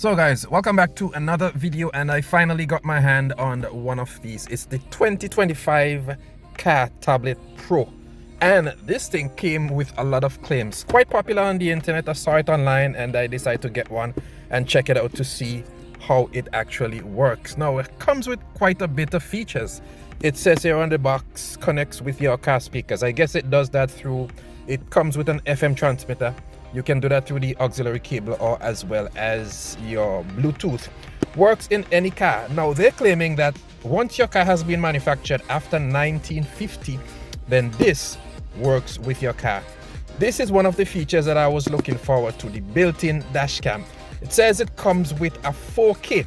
So guys, welcome back to another video, and I finally got my hand on one of these. It's the 2025 CarTablet Pro, and this thing came with a lot of claims. Quite popular on the internet. I saw it online and I decided to get one and check it out to see how it actually works. Now it comes with quite a bit of features. It says here on the box, connects with your car speakers. I guess it does that through, it comes with an FM transmitter. You can do that through the auxiliary cable or as well as your Bluetooth. Works in any car. Now they're claiming that once your car has been manufactured after 1950, then this works with your car. This is one of the features that I was looking forward to, the built-in dash cam. It says it comes with a 4K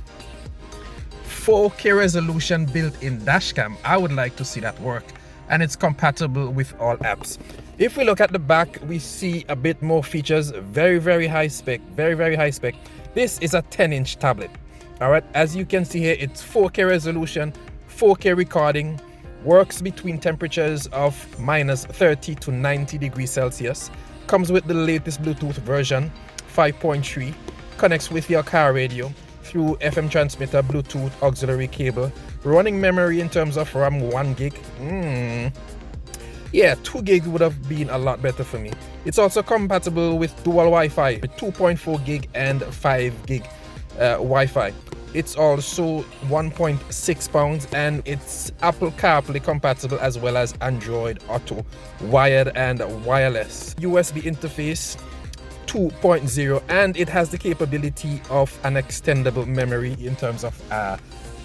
resolution built-in dash cam. I would like to see that work, and it's compatible with all apps. If we look at the back, we see a bit more features. Very high spec, very high spec. This is a 10-inch tablet. All right, as you can see here, it's 4K resolution, 4K recording, works between temperatures of -30 to 90 degrees Celsius, comes with the latest Bluetooth version 5.3, connects with your car radio through FM transmitter, Bluetooth, auxiliary cable, running memory in terms of RAM 1 gig. Yeah, 2 gig would have been a lot better for me. It's also compatible with dual Wi-Fi, 2.4 gig and 5 gig Wi-Fi. It's also 1.6 pounds, and it's Apple CarPlay compatible as well as Android Auto, wired and wireless. USB interface 2.0, and it has the capability of an extendable memory in terms of a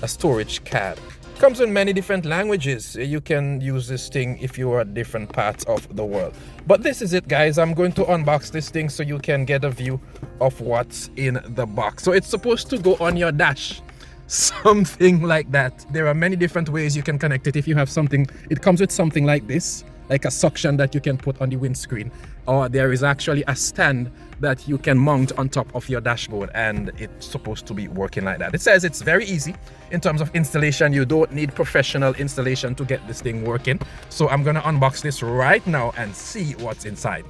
storage card. Comes in many different languages. You can use this thing if you are at different parts of the world. But this is it, guys. I'm going to unbox this thing so you can get a view of what's in the box. So it's supposed to go on your dash, something like that. There are many different ways you can connect it. If you have something, it comes with something like this, like a suction that you can put on the windscreen, or there is actually a stand that you can mount on top of your dashboard, and it's supposed to be working like that. It says it's very easy in terms of installation. You don't need professional installation to get this thing working. So I'm gonna unbox this right now and see what's inside.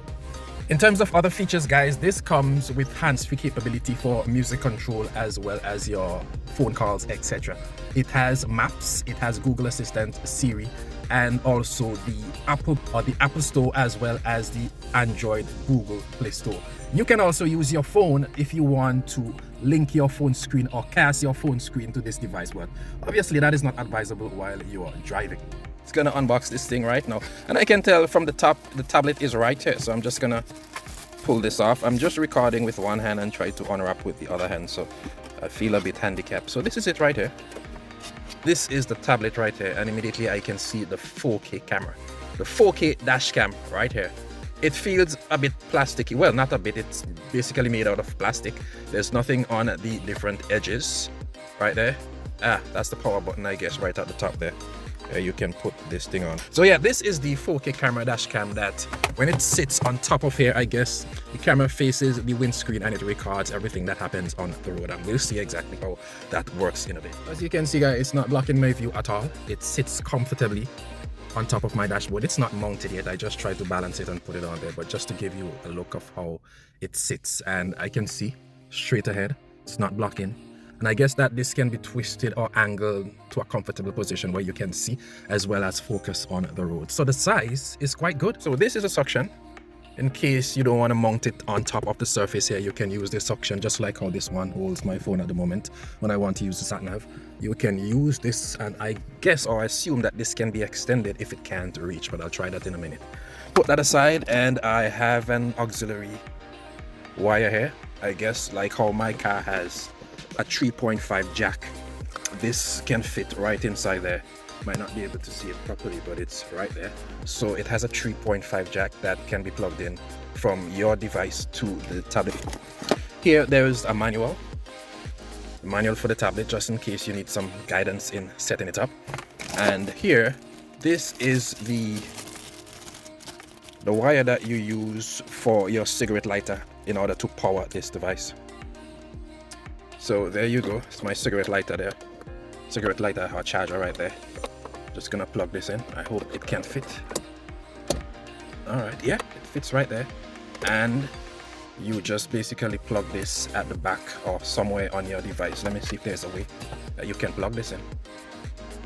In terms of other features, guys, this comes with hands-free capability for music control as well as your phone calls, etc. It has maps, it has Google Assistant, Siri, and also the Apple Store as well as the Android Google Play Store. You can also use your phone if you want to link your phone screen or cast your phone screen to this device, but obviously that is not advisable while you are driving. It's gonna unbox this thing right now, and I can tell from the top the tablet is right here, so I'm just gonna pull this off. I'm just recording with one hand and try to unwrap with the other hand, so I feel a bit handicapped. So this is it right here. This is the tablet right here, and immediately I can see the 4K camera, the 4K dash cam right here. It feels a bit plasticky. Well, not a bit, it's basically made out of plastic. There's nothing on the different edges right there. That's the power button, I guess, right at the top there. You can put this thing on. So yeah, this is the 4K camera dash cam that when it sits on top of here, I guess the camera faces the windscreen and it records everything that happens on the road, and we'll see exactly how that works in a bit. As you can see, guys, it's not blocking my view at all. It sits comfortably on top of my dashboard. It's not mounted yet. I just tried to balance it and put it on there, but just to give you a look of how it sits, and I can see straight ahead. It's not blocking. And I guess that this can be twisted or angled to a comfortable position where you can see as well as focus on the road. So the size is quite good. So this is a suction. In case you don't want to mount it on top of the surface here, you can use this suction just like how this one holds my phone at the moment when I want to use the sat nav. You can use this, and I guess or assume that this can be extended if it can't reach, but I'll try that in a minute. Put that aside, and I have an auxiliary wire here. I guess like how my car has a 3.5 jack. This can fit right inside there. Might not be able to see it properly, but it's right there. So it has a 3.5 jack that can be plugged in from your device to the tablet. Here there is a manual for the tablet, just in case you need some guidance in setting it up. And here, this is the wire that you use for your cigarette lighter in order to power this device. So there you go, it's my cigarette lighter there. Cigarette lighter or charger right there. Just gonna plug this in. I hope it can fit. All right, yeah, it fits right there. And you just basically plug this at the back or somewhere on your device. Let me see if there's a way that you can plug this in.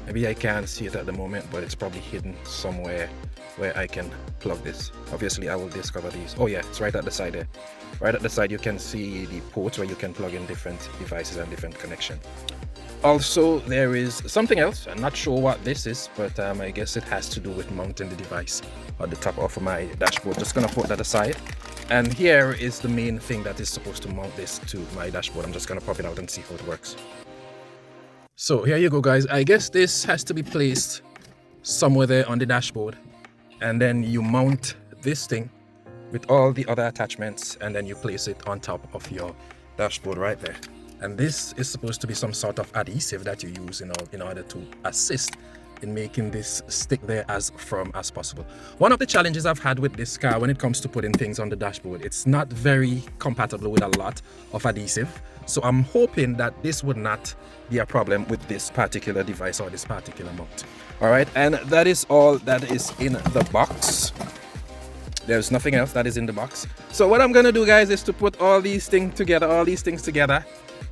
Maybe I can't see it at the moment, but it's probably hidden somewhere where I can plug this. Obviously I will discover these. Oh yeah, it's right at the side there. Right at the side you can see the ports where you can plug in different devices and different connection. Also, there is something else. I'm not sure what this is, but I guess it has to do with mounting the device on the top of my dashboard. Just gonna put that aside. And here is the main thing that is supposed to mount this to my dashboard. I'm just gonna pop it out and see how it works. So here you go, guys. I guess this has to be placed somewhere there on the dashboard, and then you mount this thing with all the other attachments, and then you place it on top of your dashboard right there. And this is supposed to be some sort of adhesive that you use in order to assist in making this stick there as firm as possible. One of the challenges I've had with this car when it comes to putting things on the dashboard, it's not very compatible with a lot of adhesive. So I'm hoping that this would not be a problem with this particular device or this particular mount. All right, and that is all that is in the box. There's nothing else that is in the box. So what I'm gonna do, guys, is to put all these things together,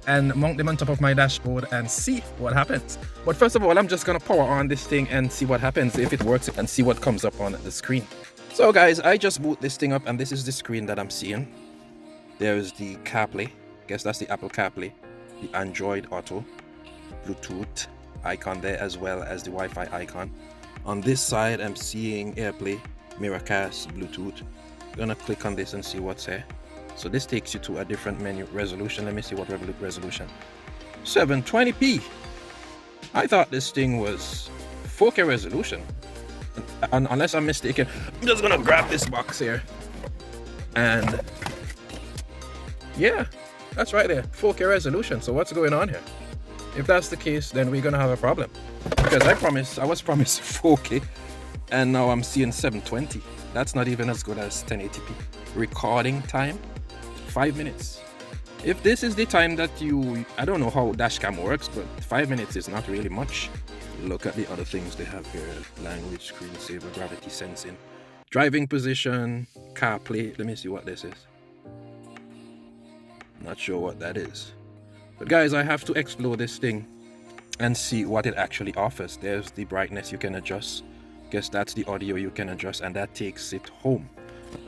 and mount them on top of my dashboard and see what happens. But first of all, I'm just gonna power on this thing and see what happens, if it works, and see what comes up on the screen. So guys, I just boot this thing up, and this is the screen that I'm seeing. There's the CarPlay, I guess that's the Apple CarPlay, the Android Auto, Bluetooth icon there, as well as the Wi-Fi icon. On this side, I'm seeing AirPlay, Miracast, Bluetooth. I'm gonna click on this and see what's here. So this takes you to a different menu. Resolution, let me see what resolution. 720p. I thought this thing was 4K resolution. And unless I'm mistaken, I'm just gonna grab this box here. And yeah, that's right there, 4K resolution. So what's going on here? If that's the case, then we're gonna have a problem. Because I was promised 4K, and now I'm seeing 720. That's not even as good as 1080p. Recording time, 5 minutes. If this is the time that I don't know how dashcam works, but 5 minutes is not really much. Look at the other things they have here. Language, screensaver, gravity sensing, driving position, CarPlay. Let me see what this is. Not sure what that is. But guys, I have to explore this thing and see what it actually offers. There's the brightness you can adjust. Guess that's the audio you can adjust, and that takes it home.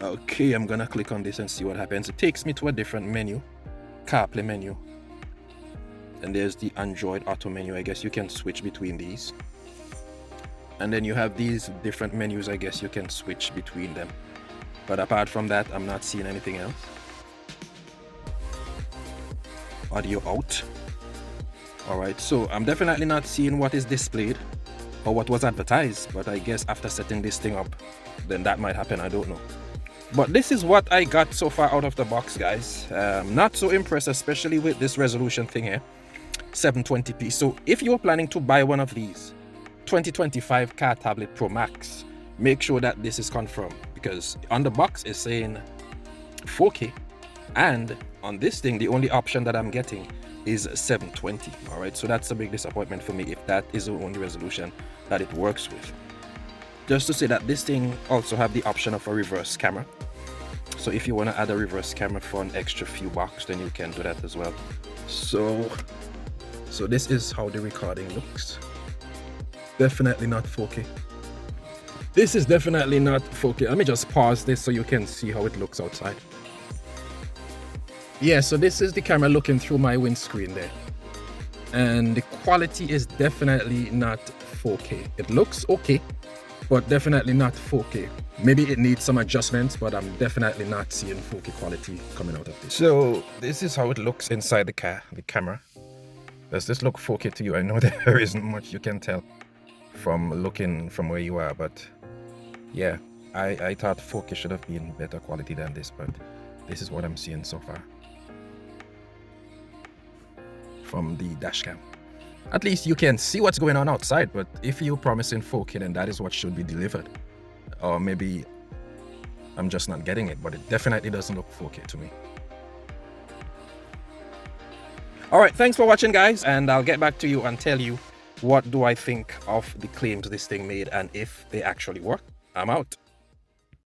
Okay, I'm gonna click on this and see what happens. It takes me to a different menu, CarPlay menu. And there's the Android Auto menu. I guess you can switch between these. And then you have these different menus. I guess you can switch between them. But apart from that, I'm not seeing anything else. Audio out. All right, so I'm definitely not seeing what is displayed or what was advertised, but I guess after setting this thing up, then that might happen. I don't know. But this is what I got so far out of the box, guys. Not so impressed, especially with this resolution thing here, 720p. So if you're planning to buy one of these 2025 CarTablet Pro Max, make sure that this is confirmed, because on the box it's saying 4K, and on this thing the only option that I'm getting is 720. All right, so that's a big disappointment for me if that is the only resolution that it works with. Just to say that this thing also have the option of a reverse camera. So if you want to add a reverse camera for an extra few bucks, then you can do that as well. So this is how the recording looks. Definitely not 4K. This is definitely not 4K. Let me just pause this so you can see how it looks outside. Yeah, so this is the camera looking through my windscreen there. And the quality is definitely not 4K. It looks okay, but definitely not 4K. Maybe it needs some adjustments, but I'm definitely not seeing 4K quality coming out of this. So this is how it looks inside the camera. Does this look 4K to you? I know there isn't much you can tell from looking from where you are, but yeah, I thought 4K should have been better quality than this, but this is what I'm seeing so far from the dashcam. At least you can see what's going on outside, but if you're promising 4K, then that is what should be delivered. Or maybe I'm just not getting it, but it definitely doesn't look 4K to me. All right, thanks for watching, guys, and I'll get back to you and tell you what do I think of the claims this thing made and if they actually work. I'm out.